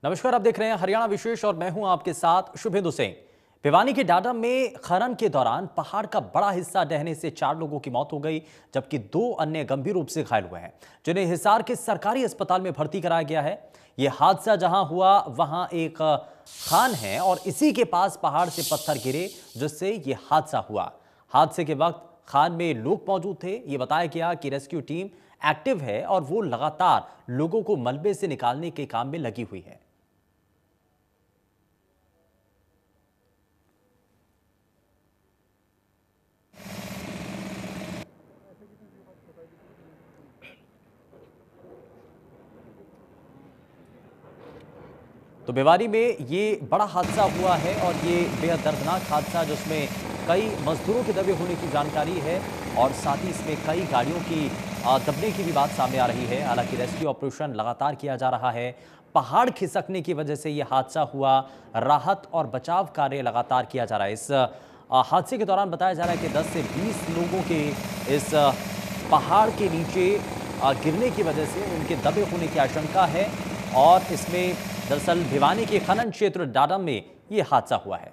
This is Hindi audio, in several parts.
नमस्कार, आप देख रहे हैं हरियाणा विशेष और मैं हूं आपके साथ शुभेंदु सिंह। भिवानी के डाडम में खनन के दौरान पहाड़ का बड़ा हिस्सा ढहने से 4 लोगों की मौत हो गई, जबकि 2 अन्य गंभीर रूप से घायल हुए हैं, जिन्हें हिसार के सरकारी अस्पताल में भर्ती कराया गया है। यह हादसा जहां हुआ वहां एक खान है और इसी के पास पहाड़ से पत्थर गिरे, जिससे यह हादसा हुआ। हादसे के वक्त खान में लोग मौजूद थे। ये बताया गया कि रेस्क्यू टीम एक्टिव है और वो लगातार लोगों को मलबे से निकालने के काम में लगी हुई है। तो भिवानी में ये बड़ा हादसा हुआ है और ये बेहद दर्दनाक हादसा, जिसमें कई मजदूरों के दबे होने की जानकारी है और साथ ही इसमें कई गाड़ियों की दबने की भी बात सामने आ रही है। हालांकि रेस्क्यू ऑपरेशन लगातार किया जा रहा है। पहाड़ खिसकने की वजह से यह हादसा हुआ। राहत और बचाव कार्य लगातार किया जा रहा है। इस हादसे के दौरान बताया जा रहा है कि 10 से 20 लोगों के इस पहाड़ के नीचे गिरने की वजह से उनके दबे होने की आशंका है और इसमें दरअसल भिवानी के खनन क्षेत्र डाडम में यह हादसा हुआ है।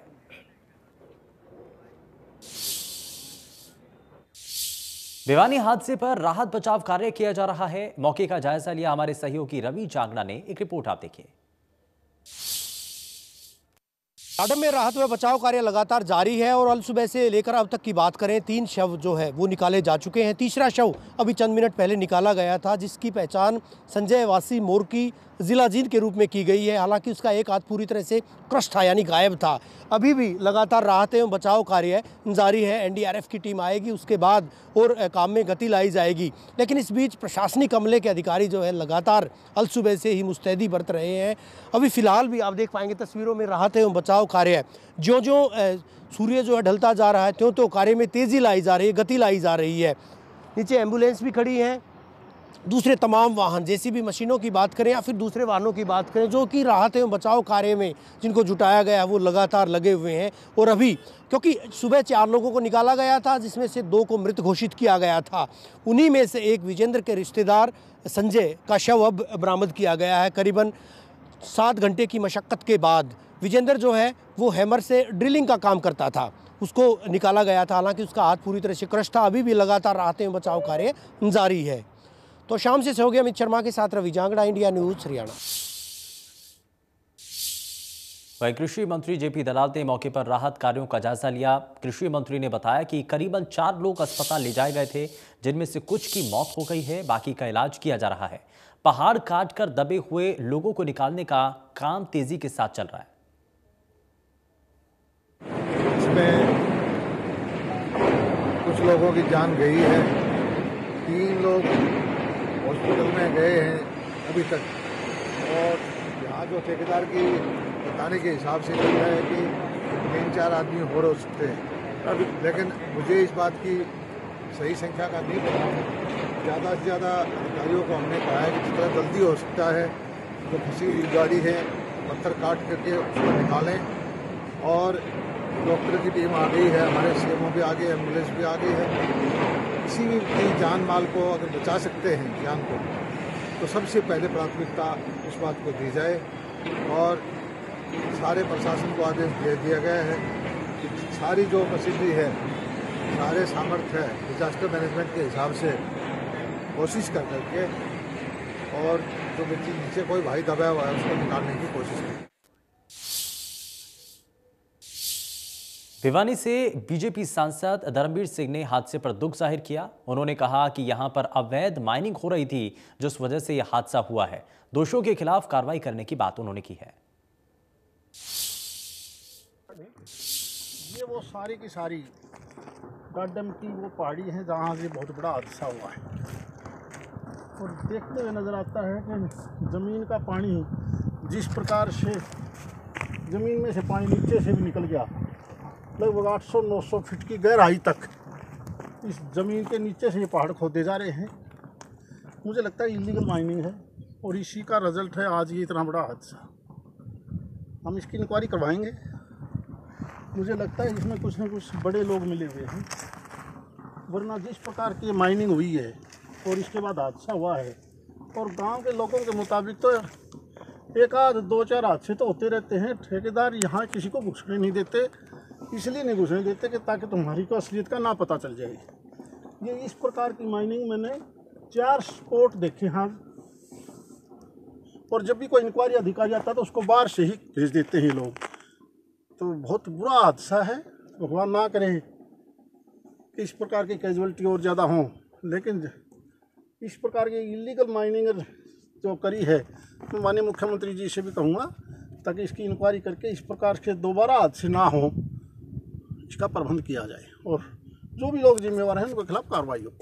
भिवानी हादसे पर राहत बचाव कार्य किया जा रहा है। मौके का जायजा लिया हमारे सहयोगी रवि जांगड़ा ने। एक रिपोर्ट आप देखिए। डाडम में राहत व बचाव कार्य लगातार जारी है और अल सुबह से लेकर अब तक की बात करें 3 शव जो है वो निकाले जा चुके हैं। तीसरा शव अभी चंद मिनट पहले निकाला गया था, जिसकी पहचान संजय वासी मोरकी जिला जींद के रूप में की गई है। हालांकि उसका एक हाथ पूरी तरह से क्रश था, यानी गायब था। अभी भी लगातार राहत एवं बचाव कार्य जारी है। एनडीआरएफ की टीम आएगी, उसके बाद और काम में गति लाई जाएगी। लेकिन इस बीच प्रशासनिक अमले के अधिकारी जो है लगातार अल सुबह से ही मुस्तैदी बरत रहे हैं। अभी फिलहाल भी आप देख पाएंगे तस्वीरों में राहत एवं बचाव कार्य जो सूर्य जो है ढलता जा रहा है त्यों कार्य में तेज़ी लाई जा रही है, गति लाई जा रही है। नीचे एम्बुलेंस भी खड़ी है, दूसरे तमाम वाहन जेसीबी मशीनों की बात करें या फिर दूसरे वाहनों की बात करें जो कि राहत एवं बचाव कार्य में जिनको जुटाया गया है वो लगातार लगे हुए हैं। और अभी क्योंकि सुबह 4 लोगों को निकाला गया था, जिसमें से 2 को मृत घोषित किया गया था, उन्हीं में से एक विजेंद्र के रिश्तेदार संजय का शव अब बरामद किया गया है। करीबन 7 घंटे की मशक्क़त के बाद विजेंद्र जो है वो हैमर से ड्रिलिंग का काम करता था, उसको निकाला गया था। हालांकि उसका हाथ पूरी तरह से क्रश था। अभी भी लगातार राहत एवं बचाव कार्य जारी है। तो शाम से सहयोगी अमित शर्मा के साथ रवि जांगड़ा, इंडिया न्यूज हरियाणा। वहीं कृषि मंत्री जेपी दलाल ने मौके पर राहत कार्यों का जायजा लिया। कृषि मंत्री ने बताया कि करीबन 4 लोग अस्पताल ले जाए गए थे, जिनमें से कुछ की मौत हो गई है, बाकी का इलाज किया जा रहा है। पहाड़ काटकर दबे हुए लोगों को निकालने का काम तेजी के साथ चल रहा है। इसमें कुछ लोगों की जान गई है, 3 लोग हॉस्पिटल में गए हैं अभी तक। और यहाँ जो ठेकेदार की बताने के हिसाब से लग रहा है कि 3-4 आदमी और हो सकते हैं अभी, लेकिन मुझे इस बात की सही संख्या का नहीं पता। ज़्यादा से ज़्यादा अधिकारियों को हमने कहा है कि जितना जल्दी हो सकता है जो फंसी हुई गाड़ी है पत्थर काट करके उसको निकालें। और डॉक्टर की टीम आ गई है, हमारे सीएमओ भी आ गए, एम्बुलेंस भी आ गई है। किसी भी जान माल को अगर बचा सकते हैं जान को, तो सबसे पहले प्राथमिकता उस बात को दी जाए। और सारे प्रशासन को आदेश दे दिया गया है कि सारी जो फैसिलिटी है, सारे सामर्थ्य है डिजास्टर मैनेजमेंट के हिसाब से कोशिश कर करके और जो नीचे कोई भाई दबा हुआ है उसको निकालने की कोशिश करें। भिवानी से बीजेपी सांसद धर्मवीर सिंह ने हादसे पर दुख जाहिर किया। उन्होंने कहा कि यहां पर अवैध माइनिंग हो रही थी, जिस वजह से यह हादसा हुआ है। दोषियों के खिलाफ कार्रवाई करने की बात उन्होंने की है। ये वो सारी की सारी डाडम की वो पहाड़ी है जहाँ से बहुत बड़ा हादसा हुआ है। और देखते हुए नज़र आता है कि ज़मीन का पानी जिस प्रकार से ज़मीन में से पानी नीचे से भी निकल गया, लगभग 800-900 फीट की गहराई तक इस ज़मीन के नीचे से ये पहाड़ खोदे जा रहे हैं। मुझे लगता है इलीगल माइनिंग है और इसी का रिजल्ट है आज ये इतना बड़ा हादसा। हम इसकी इंक्वायरी करवाएंगे। मुझे लगता है इसमें कुछ न कुछ बड़े लोग मिले हुए हैं, वरना जिस प्रकार की माइनिंग हुई है और इसके बाद हादसा हुआ है और गांव के लोगों के मुताबिक तो एक आध 2-4 हादसे तो होते रहते हैं। ठेकेदार यहाँ किसी को घुसने नहीं देते, इसलिए नहीं घुसने देते कि ताकि तुम्हारी को असलियत का ना पता चल जाए। ये इस प्रकार की माइनिंग मैंने 4 स्पॉट देखे हैं, और जब भी कोई इंक्वायरी अधिकारी आता है तो उसको बाहर से ही भेज देते हैं लोग। तो बहुत बुरा हादसा है, भगवान ना करे कि इस प्रकार की कैजुअलिटी और ज़्यादा हों। लेकिन इस प्रकार की इलीगल माइनिंग जो करी है, तो माननीय मुख्यमंत्री जी से भी कहूँगा ताकि इसकी इंक्वायरी करके इस प्रकार के दोबारा हादसे ना हो, इसका प्रबंध किया जाए और जो भी लोग जिम्मेवार हैं उनके खिलाफ कार्रवाई हो।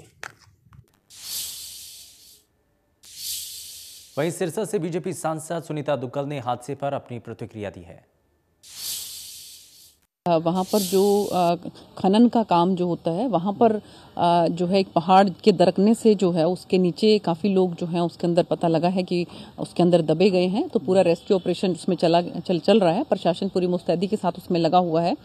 वहीं सिरसा से बीजेपी सांसद सुनीता दुग्गल ने हादसे पर अपनी प्रतिक्रिया दी है। वहाँ पर जो खनन का काम जो होता है, वहाँ पर जो है एक पहाड़ के दरकने से जो है उसके नीचे काफ़ी लोग जो हैं उसके अंदर पता लगा है कि उसके अंदर दबे गए हैं। तो पूरा रेस्क्यू ऑपरेशन उसमें चल रहा है। प्रशासन पूरी मुस्तैदी के साथ उसमें लगा हुआ है।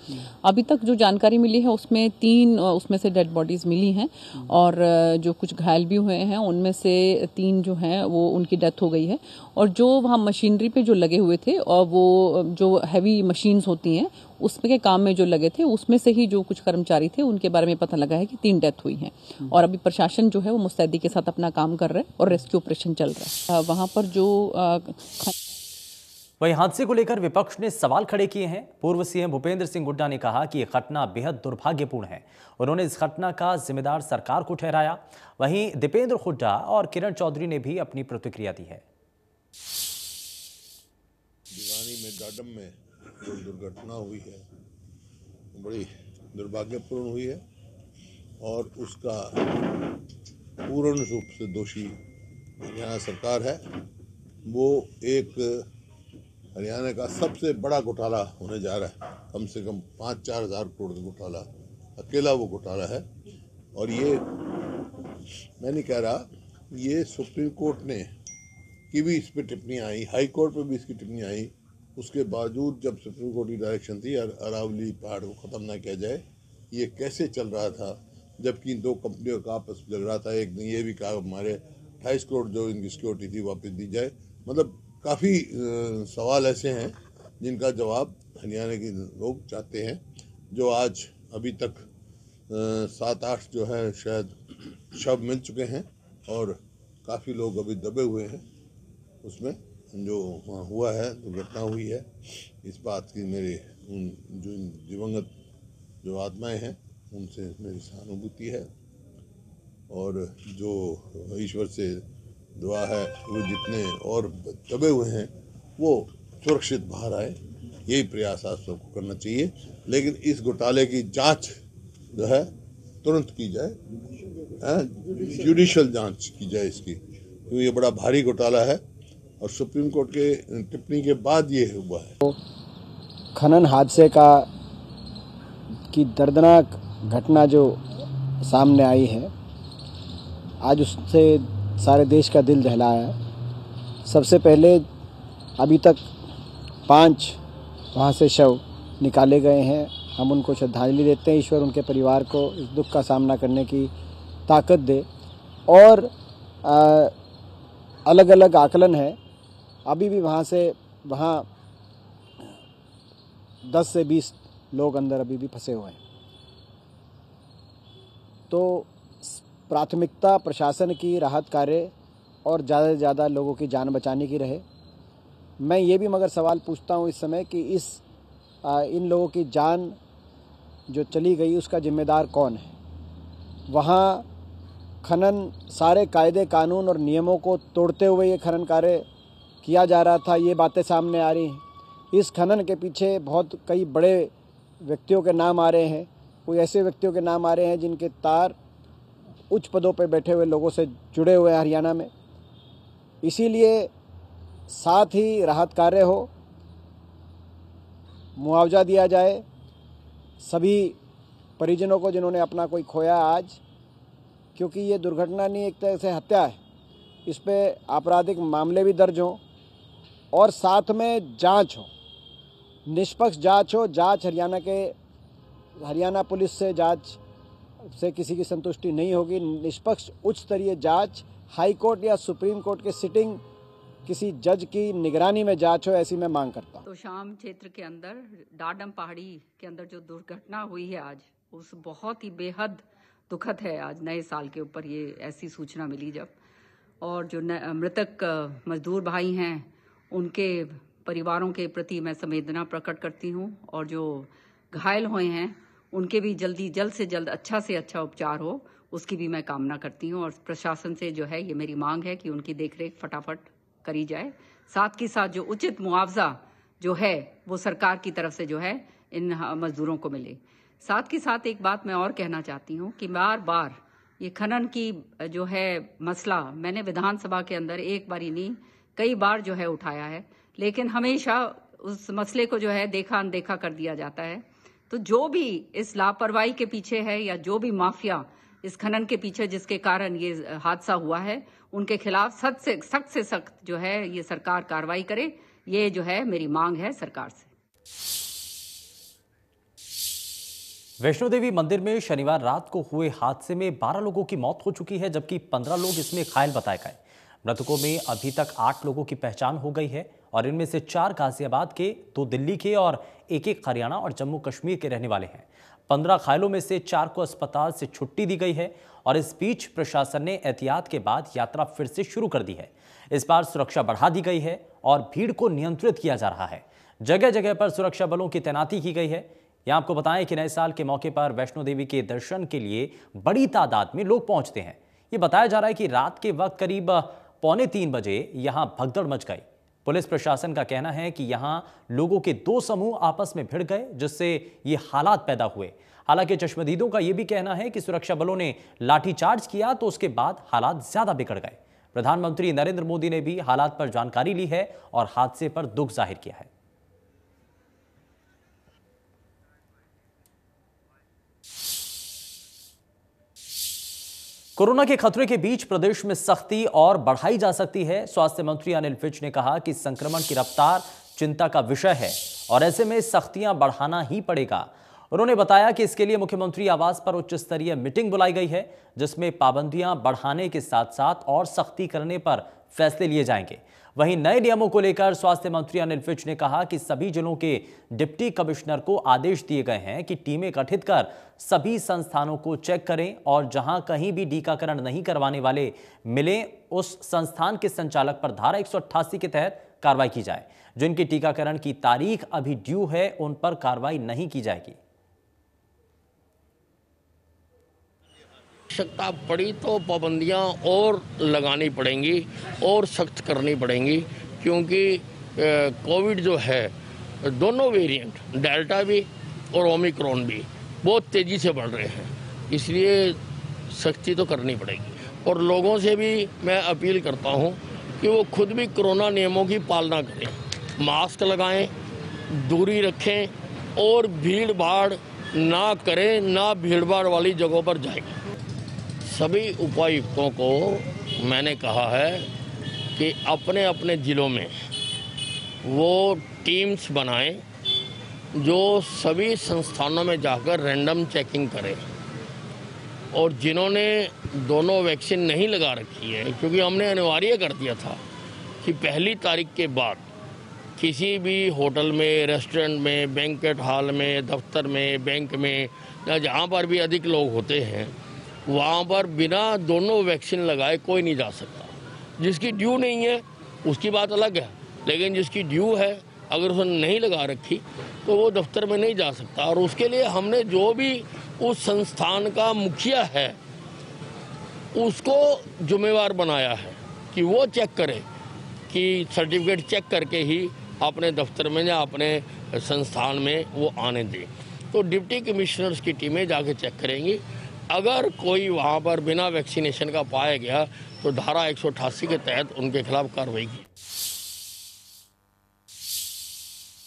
अभी तक जो जानकारी मिली है उसमें 3 उसमें से डेड बॉडीज़ मिली हैं और जो कुछ घायल भी हुए हैं उनमें से 3 जो हैं वो उनकी डेथ हो गई है। और जो वहाँ मशीनरी पे जो लगे हुए थे और वो जो हैवी मशीन्स होती हैं उसके काम में जो लगे थे उसमें से ही जो कुछ कर्मचारी थे उनके बारे में पता लगा है कि 3 डेथ हुई हैं। और अभी प्रशासन जो है वो मुस्तैदी के साथ अपना काम कर रहा है और रेस्क्यू ऑपरेशन चल रहा है। वहाँ पर जो वहीं हादसे को लेकर विपक्ष ने सवाल खड़े किए हैं। पूर्व सीएम भूपेंद्र सिंह हुड्डा ने कहा कि यह घटना बेहद दुर्भाग्यपूर्ण है। उन्होंने इस घटना का जिम्मेदार सरकार को ठहराया। वहीं दीपेंद्र हुड्डा और किरण चौधरी ने भी अपनी प्रतिक्रिया दी है। भिवानी में डाडम में जो दुर्घटना हुई है बड़ी दुर्भाग्यपूर्ण हुई है और उसका पूर्ण रूप से दोषी हरियाणा सरकार है। वो एक हरियाणा का सबसे बड़ा घोटाला होने जा रहा है। कम से कम 5-4 हज़ार करोड़ का घोटाला, अकेला वो घोटाला है। और ये मैं नहीं कह रहा, ये सुप्रीम कोर्ट ने की भी इस पर टिप्पणी आई, हाई कोर्ट पे भी इसकी टिप्पणी आई। उसके बावजूद जब सुप्रीम कोर्ट की डायरेक्शन थी अरावली पहाड़ को ख़त्म ना किया जाए, ये कैसे चल रहा था जबकि 2 कंपनियों का आपस में लग रहा था। एक ने ये भी कहा हमारे 28 करोड़ जो इनकी सिक्योरिटी थी वापस दी जाए। मतलब काफ़ी सवाल ऐसे हैं जिनका जवाब हरियाणा के लोग चाहते हैं। जो आज अभी तक 7-8 जो है शायद शव मिल चुके हैं और काफ़ी लोग अभी दबे हुए हैं। उसमें जो वहाँ हुआ है, दुर्घटना हुई है, इस बात की मेरे जो दिवंगत जो आत्माएं हैं उनसे मेरी सहानुभूति है और जो ईश्वर से दुआ है वो जितने और दबे हुए हैं वो सुरक्षित बाहर आए, यही प्रयास आप सबको करना चाहिए। लेकिन इस घोटाले की जांच जो है तुरंत की जाए, जुडिशियल जांच की जाए इसकी, क्योंकि ये बड़ा भारी घोटाला है और सुप्रीम कोर्ट के टिप्पणी के बाद ये हुआ है। खनन हादसे की दर्दनाक घटना जो सामने आई है, आज उससे सारे देश का दिल दहलाया है। सबसे पहले अभी तक 5 वहाँ से शव निकाले गए हैं। हम उनको श्रद्धांजलि देते हैं। ईश्वर उनके परिवार को इस दुख का सामना करने की ताकत दे। और अलग अलग आकलन है, अभी भी वहाँ 10 से 20 लोग अंदर अभी भी फंसे हुए हैं। तो प्राथमिकता प्रशासन की राहत कार्य और ज़्यादा से ज़्यादा लोगों की जान बचाने की रहे। मैं ये भी मगर सवाल पूछता हूँ इस समय कि इन लोगों की जान जो चली गई उसका जिम्मेदार कौन है। वहाँ खनन सारे कायदे कानून और नियमों को तोड़ते हुए ये खनन कार्य किया जा रहा था, ये बातें सामने आ रही हैं। इस खनन के पीछे कई बड़े व्यक्तियों के नाम आ रहे हैं। कोई ऐसे व्यक्तियों के नाम आ रहे हैं जिनके तार उच्च पदों पर बैठे हुए लोगों से जुड़े हुए हैं हरियाणा में। इसीलिए साथ ही राहत कार्य हो, मुआवजा दिया जाए सभी परिजनों को जिन्होंने अपना कोई खोया आज, क्योंकि ये दुर्घटना नहीं, एक तरह से हत्या है। इस पे आपराधिक मामले भी दर्ज हों और साथ में जांच हो, निष्पक्ष जांच हो। जांच हरियाणा पुलिस से जांच से किसी की संतुष्टि नहीं होगी। निष्पक्ष उच्च स्तरीय जांच हाई कोर्ट या सुप्रीम कोर्ट के सिटिंग किसी जज की निगरानी में जांच हो, ऐसी मैं मांग करता हूं। तो शाम क्षेत्र के अंदर डाडम पहाड़ी के अंदर जो दुर्घटना हुई है आज, उस बहुत ही बेहद दुखद है। आज नए साल के ऊपर ये ऐसी सूचना मिली जब, और जो मृतक मजदूर भाई हैं उनके परिवारों के प्रति मैं संवेदना प्रकट करती हूं, और जो घायल हुए हैं उनके भी जल्द से जल्द अच्छा से अच्छा उपचार हो, उसकी भी मैं कामना करती हूं। और प्रशासन से जो है ये मेरी मांग है कि उनकी देखरेख फटाफट करी जाए। साथ के साथ जो उचित मुआवजा जो है वो सरकार की तरफ से जो है इन मजदूरों को मिले। साथ के साथ एक बात मैं और कहना चाहती हूँ कि बार बार ये खनन की जो है मसला मैंने विधानसभा के अंदर एक बार ही नहीं कई बार जो है उठाया है, लेकिन हमेशा उस मसले को जो है देखा अनदेखा कर दिया जाता है। तो जो भी इस लापरवाही के पीछे है या जो भी माफिया इस खनन के पीछे जिसके कारण ये हादसा हुआ है, उनके खिलाफ सख्त से सख्त जो है ये सरकार कार्रवाई करे। ये जो है मेरी मांग है सरकार से। वैष्णो देवी मंदिर में शनिवार रात को हुए हादसे में 12 लोगों की मौत हो चुकी है, जबकि 15 लोग इसमें घायल बताए गए। मृतकों में अभी तक 8 लोगों की पहचान हो गई है और इनमें से 4 गाजियाबाद के, 2 दिल्ली के और एक हरियाणा और जम्मू कश्मीर के रहने वाले हैं। 15 घायलों में से 4 को अस्पताल से छुट्टी दी गई है और इस बीच प्रशासन ने एहतियात के बाद यात्रा फिर से शुरू कर दी है। इस बार सुरक्षा बढ़ा दी गई है और भीड़ को नियंत्रित किया जा रहा है। जगह जगह पर सुरक्षा बलों की तैनाती की गई है। यहां आपको बताएं कि नए साल के मौके पर वैष्णो देवी के दर्शन के लिए बड़ी तादाद में लोग पहुंचते हैं। ये बताया जा रहा है कि रात के वक्त करीब 2:45 बजे यहां भगदड़ मच गई। पुलिस प्रशासन का कहना है कि यहां लोगों के 2 समूह आपस में भिड़ गए, जिससे ये हालात पैदा हुए। हालांकि चश्मदीदों का यह भी कहना है कि सुरक्षा बलों ने लाठीचार्ज किया तो उसके बाद हालात ज्यादा बिगड़ गए। प्रधानमंत्री नरेंद्र मोदी ने भी हालात पर जानकारी ली है और हादसे पर दुख जाहिर किया है। कोरोना के खतरे के बीच प्रदेश में सख्ती और बढ़ाई जा सकती है। स्वास्थ्य मंत्री अनिल विज ने कहा कि संक्रमण की रफ्तार चिंता का विषय है और ऐसे में सख्तियां बढ़ाना ही पड़ेगा। उन्होंने बताया कि इसके लिए मुख्यमंत्री आवास पर उच्च स्तरीय मीटिंग बुलाई गई है, जिसमें पाबंदियां बढ़ाने के साथ साथ और सख्ती करने पर फैसले लिए जाएंगे। वहीं नए नियमों को लेकर स्वास्थ्य मंत्री अनिल विज ने कहा कि सभी जिलों के डिप्टी कमिश्नर को आदेश दिए गए हैं कि टीमें गठित कर सभी संस्थानों को चेक करें और जहां कहीं भी टीकाकरण नहीं करवाने वाले मिले, उस संस्थान के संचालक पर धारा 188 के तहत कार्रवाई की जाए। जिनकी टीकाकरण की तारीख अभी ड्यू है, उन पर कार्रवाई नहीं की जाएगी। आवश्यकता पड़ी तो पाबंदियां और लगानी पड़ेंगी और सख्त करनी पड़ेंगी, क्योंकि कोविड जो है दोनों वेरिएंट डेल्टा भी और ओमिक्रॉन भी बहुत तेज़ी से बढ़ रहे हैं, इसलिए सख्ती तो करनी पड़ेगी। और लोगों से भी मैं अपील करता हूं कि वो खुद भी कोरोना नियमों की पालना करें, मास्क लगाएं, दूरी रखें और भीड़ भाड़ ना करें, ना भीड़ भाड़ वाली जगहों पर जाएं। सभी उपायुक्तों को मैंने कहा है कि अपने अपने ज़िलों में वो टीम्स बनाएं जो सभी संस्थानों में जाकर रैंडम चेकिंग करें, और जिन्होंने दोनों वैक्सीन नहीं लगा रखी है, क्योंकि हमने अनिवार्य कर दिया था कि 1 तारीख के बाद किसी भी होटल में, रेस्टोरेंट में, बैंक्वेट हॉल में, दफ्तर में, बैंक में या जहाँ पर भी अधिक लोग होते हैं, वहाँ पर बिना दोनों वैक्सीन लगाए कोई नहीं जा सकता। जिसकी ड्यू नहीं है उसकी बात अलग है, लेकिन जिसकी ड्यू है अगर उसने नहीं लगा रखी तो वो दफ्तर में नहीं जा सकता। और उसके लिए हमने जो भी उस संस्थान का मुखिया है उसको जिम्मेवार बनाया है कि वो चेक करे कि सर्टिफिकेट चेक करके ही अपने दफ्तर में या अपने संस्थान में वो आने दें। तो डिप्टी कमिश्नर्स की टीमें जाके चेक करेंगी। अगर कोई वहाँ पर बिना वैक्सीनेशन का पाया गया तो धारा 188 के तहत उनके खिलाफ कार्रवाई की।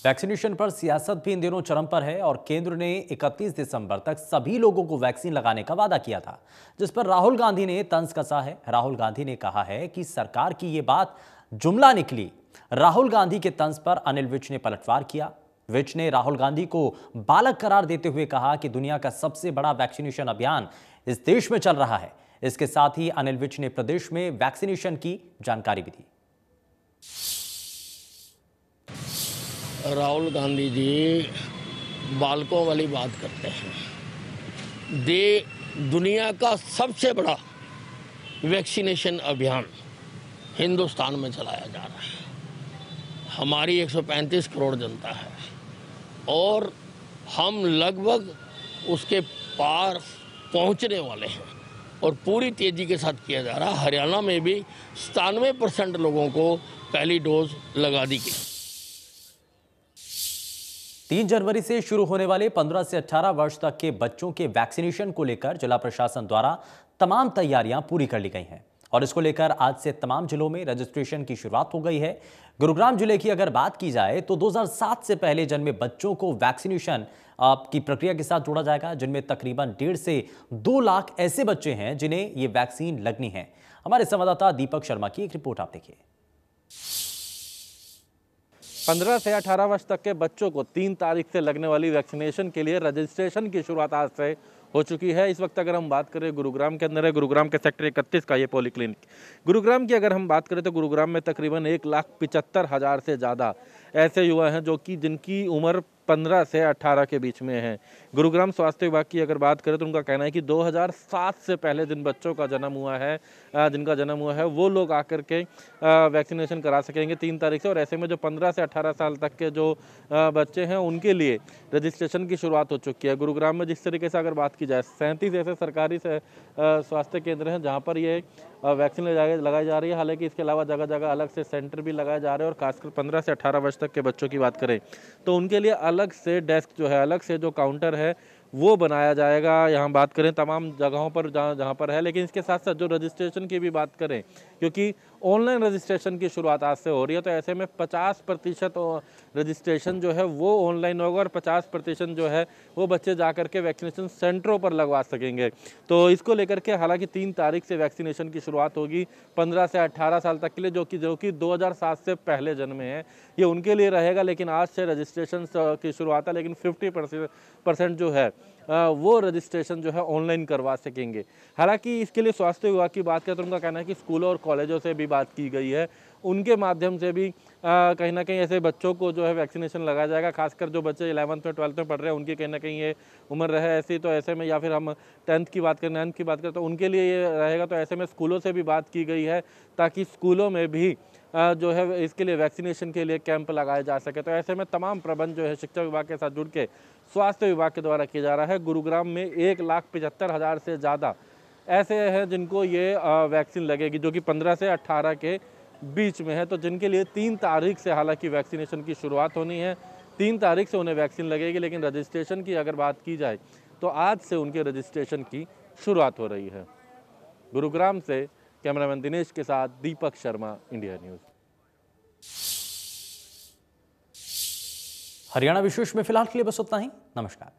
वैक्सीनेशन पर सियासत भी इन दिनों चरम पर है और केंद्र ने 31 दिसंबर तक सभी लोगों को वैक्सीन लगाने का वादा किया था, जिस पर राहुल गांधी ने तंज कसा है। राहुल गांधी ने कहा है कि सरकार की ये बात जुमला निकली। राहुल गांधी के तंज पर अनिल विज ने पलटवार किया। विज ने राहुल गांधी को बालक करार देते हुए कहा कि दुनिया का सबसे बड़ा वैक्सीनेशन अभियान इस देश में चल रहा है। इसके साथ ही अनिल विज ने प्रदेश में वैक्सीनेशन की जानकारी भी दी। राहुल गांधी जी बालकों वाली बात करते हैं। दुनिया का सबसे बड़ा वैक्सीनेशन अभियान हिंदुस्तान में चलाया जा रहा है। हमारी 135 करोड़ जनता है और हम लगभग उसके पार पहुंचने वाले हैं और पूरी तेजी के साथ किया जा रहा है। हरियाणा में भी 97% लोगों को पहली डोज लगा दी गई। 3 जनवरी से शुरू होने वाले 15 से 18 वर्ष तक के बच्चों के वैक्सीनेशन को लेकर जिला प्रशासन द्वारा तमाम तैयारियां पूरी कर ली गई हैं और इसको लेकर आज से तमाम जिलों में रजिस्ट्रेशन की शुरुआत हो गई है। गुरुग्राम जिले की अगर बात की जाए तो 2007 से पहले जन्मे बच्चों को वैक्सीनेशन की प्रक्रिया के साथ जोड़ा जाएगा, जिनमें तकरीबन 1.5 से 2 लाख ऐसे बच्चे हैं जिन्हें ये वैक्सीन लगनी है। हमारे संवाददाता दीपक शर्मा की एक रिपोर्ट आप देखिए। 15 से 18 वर्ष तक के बच्चों को 3 तारीख से लगने वाली वैक्सीनेशन के लिए रजिस्ट्रेशन की शुरुआत आज से हो चुकी है। इस वक्त अगर हम बात करें गुरुग्राम के अंदर है, गुरुग्राम के सेक्टर 31 का ये पॉलीक्लिनिक। गुरुग्राम की अगर हम बात करें तो गुरुग्राम में तकरीबन 1,75,000 से ज़्यादा ऐसे युवा हैं जो कि जिनकी उम्र 15 से 18 के बीच में है। गुरुग्राम स्वास्थ्य विभाग की अगर बात करें तो उनका कहना है कि 2007 से पहले जिन बच्चों का जन्म हुआ है जिनका जन्म हुआ है वो लोग आकर के वैक्सीनेशन करा सकेंगे 3 तारीख से। और ऐसे में जो 15 से 18 साल तक के जो बच्चे हैं उनके लिए रजिस्ट्रेशन की शुरुआत हो चुकी है। गुरुग्राम में जिस तरीके से अगर बात की जाए 37 ऐसे सरकारी स्वास्थ्य केंद्र हैं जहाँ पर ये वैक्सीन लगाई जा रही है। हालांकि इसके अलावा जगह जगह अलग से सेंटर भी लगाए जा रहे हैं और खासकर 15 से 18 वर्ष तक के बच्चों की बात करें तो उनके लिए अलग से डेस्क जो है, अलग से जो काउंटर है वो बनाया जाएगा। यहाँ बात करें तमाम जगहों पर जहाँ पर है, लेकिन इसके साथ साथ जो रजिस्ट्रेशन की भी बात करें क्योंकि ऑनलाइन रजिस्ट्रेशन की शुरुआत आज से हो रही है तो ऐसे में 50% रजिस्ट्रेशन जो है वो ऑनलाइन होगा और 50% जो है वो बच्चे जाकर के वैक्सीनेशन सेंटरों पर लगवा सकेंगे। तो इसको लेकर के हालांकि 3 तारीख से वैक्सीनेशन की शुरुआत होगी 15 से 18 साल तक के लिए जो कि 2007 से पहले जन्मे हैं ये उनके लिए रहेगा। लेकिन आज से रजिस्ट्रेशन की शुरुआत है, लेकिन 50% जो है वो रजिस्ट्रेशन जो है ऑनलाइन करवा सकेंगे। हालांकि इसके लिए स्वास्थ्य विभाग की बात करें तो उनका कहना है कि स्कूलों और कॉलेजों से भी बात की गई है, उनके माध्यम से भी कहीं ना कहीं ऐसे बच्चों को जो है वैक्सीनेशन लगाया जाएगा। खासकर जो बच्चे 11th में 12th में पढ़ रहे हैं उनकी कहीं ना कहीं ये उम्र रहे ऐसी, तो ऐसे में या फिर हम 10th की बात करें 9th की बात करें तो उनके लिए ये रहेगा। तो ऐसे में स्कूलों से भी बात की गई है ताकि स्कूलों में भी जो है इसके लिए वैक्सीनेशन के लिए कैंप लगाए जा सके। तो ऐसे में तमाम प्रबंध जो है शिक्षा विभाग के साथ जुड़ के स्वास्थ्य विभाग के द्वारा किया जा रहा है। गुरुग्राम में 1,75,000 से ज़्यादा ऐसे हैं जिनको ये वैक्सीन लगेगी जो कि 15 से 18 के बीच में है। तो जिनके लिए 3 तारीख से हालांकि वैक्सीनेशन की शुरुआत होनी है, 3 तारीख से उन्हें वैक्सीन लगेगी। लेकिन रजिस्ट्रेशन की अगर बात की जाए तो आज से उनके रजिस्ट्रेशन की शुरुआत हो रही है। गुरुग्राम से कैमरामैन दिनेश के साथ दीपक शर्मा, इंडिया न्यूज़। हरियाणा विशेष में फिलहाल के लिए बस उतना ही। नमस्कार।